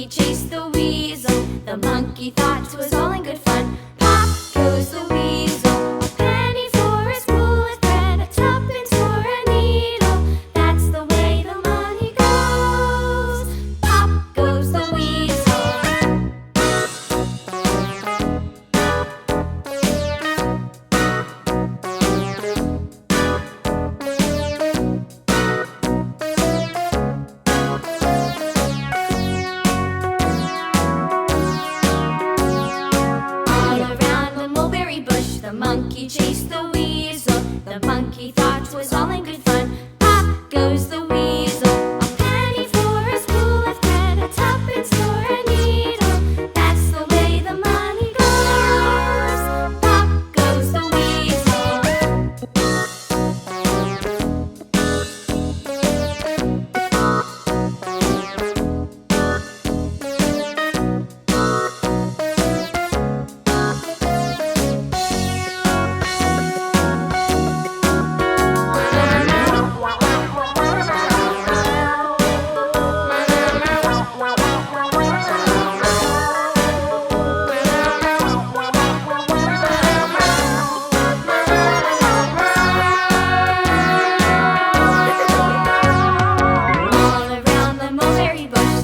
monkey chased the weasel. The monkey thought 'twas all in good fun. Pop goes the weasel. A penny for a spool of thread, a tuppence for a needle. That's the way the money goes. Pop goes the weasel. The monkey chased the weasel. The monkey thought 'twas all in good fun. Pop goes the weasel. A penny for a spool of thread, a tuppence for a needle. That's the way the money goes. Pop goes the weasel.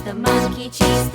The monkey chased